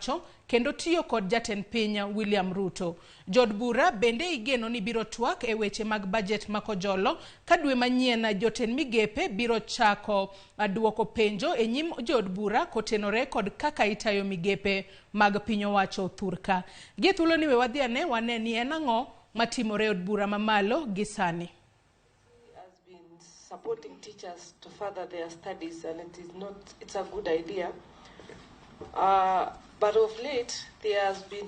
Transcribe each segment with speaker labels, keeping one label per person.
Speaker 1: owacho kendo tiyo kod jatend piny William Ruto. Jod bura bende igeno ni biro twak e weche mag budget makojolo ka dwe manyien jotend migepe biro chako duoko penjo e nyim jod bura kotenore kod kaka itayo migepe mag piny owacho thurka. Gi thuolo ni we wadhiane wane ni en ang'o matimore od bura mamalo gisani.
Speaker 2: Supporting teachers to further their studies, and it's a good idea. But of late, there has been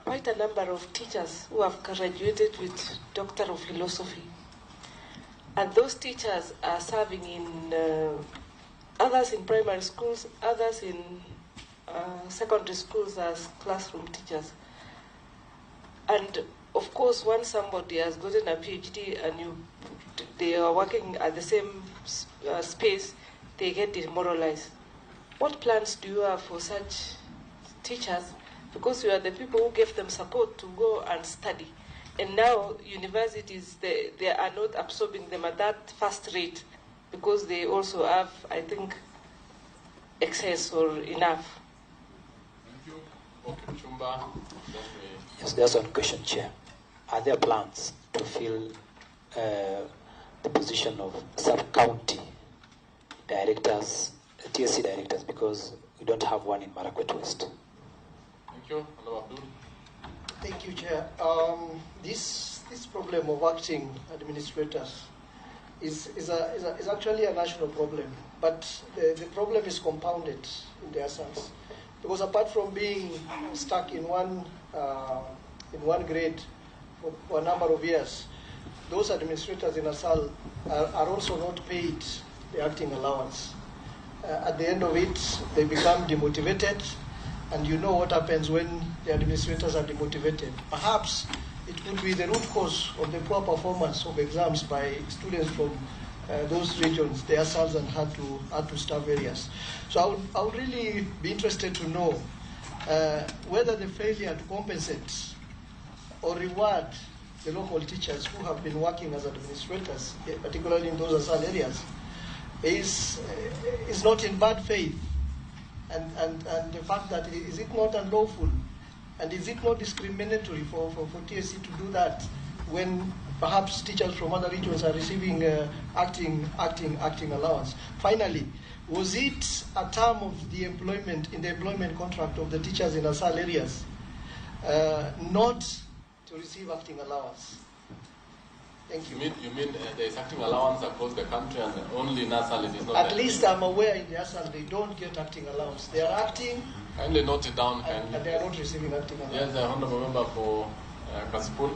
Speaker 2: quite a number of teachers who have graduated with Doctor of Philosophy. And those teachers are serving in, others in primary schools, others in secondary schools as classroom teachers. And of course, once somebody has gotten a PhD and they are working at the same space, they get demoralized. What plans do you have for such teachers? Because you are the people who gave them support to go and study. And now universities, they are not absorbing them at that fast rate because they also have, I think, excess or enough.
Speaker 3: Thank you. Okay, Chumba.
Speaker 4: Yes, there's one question, Chair. Are there plans to fill the position of sub-county directors, TSC directors, because we don't have one in Marakwet West?
Speaker 3: Thank you. Hello, Abdul.
Speaker 5: Thank you, Chair. This problem of acting administrators is actually a national problem, but the problem is compounded in their sense, because apart from being stuck in one grade for a number of years, those administrators in ASAL are also not paid the acting allowance. At the end of it, they become demotivated, and you know what happens when the administrators are demotivated. Perhaps it could be the root cause of the poor performance of exams by students from those regions, the ASALs and hard to staff areas. So I would really be interested to know whether the failure to compensate or reward the local teachers who have been working as administrators, particularly in those ASAL areas, is not in bad faith, and the fact that is it not unlawful, and is it not discriminatory for TSC to do that when perhaps teachers from other regions are receiving acting allowance? Finally, was it a term of the employment in the employment contract of the teachers in ASAL areas not to receive acting allowance? Thank you.
Speaker 3: You mean there is acting allowance across the country and only in ASAL it is not?
Speaker 5: At least I'm aware in the ASAL they don't get acting allowance. They are acting.
Speaker 3: Kindly note it down.
Speaker 5: And they are not receiving acting allowance.
Speaker 3: Yes, the honorable member for Kasipul.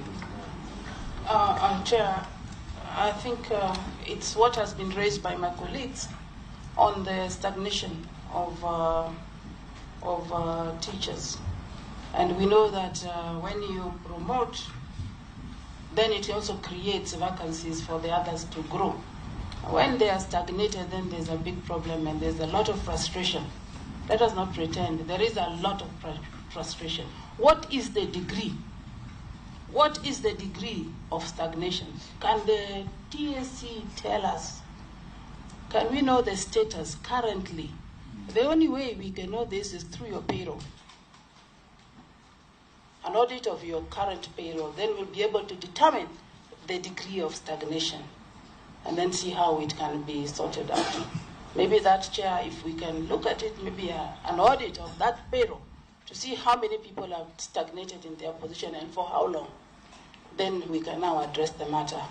Speaker 6: Chair, I think it's what has been raised by my colleagues on the stagnation of teachers. And we know that when you promote, then it also creates vacancies for the others to grow. When they are stagnated, then there's a big problem and there's a lot of frustration. Let us not pretend. There is a lot of frustration. What is the degree? What is the degree of stagnation? Can the TSC tell us? Can we know the status currently? The only way we can know this is through your payroll. An audit of your current payroll, then we'll be able to determine the degree of stagnation and then see how it can be sorted out. Maybe that, Chair, if we can look at it, maybe an audit of that payroll to see how many people have stagnated in their position and for how long, then we can now address the matter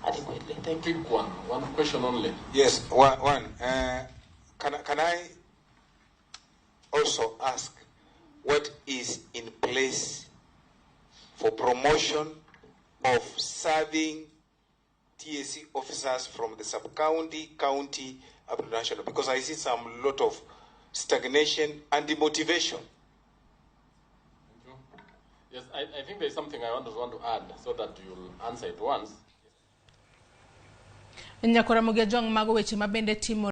Speaker 6: adequately. Thank you.
Speaker 3: Pick one question only.
Speaker 7: Yes, one. Can I also ask what is in place for promotion of serving TSC officers from the sub-county, county, up to national? Because I see some lot of stagnation and demotivation.
Speaker 3: Thank you. Yes, I think there's something I want to add so that you'll answer it once.
Speaker 1: Nyakora Ramogi mago weche mabende timo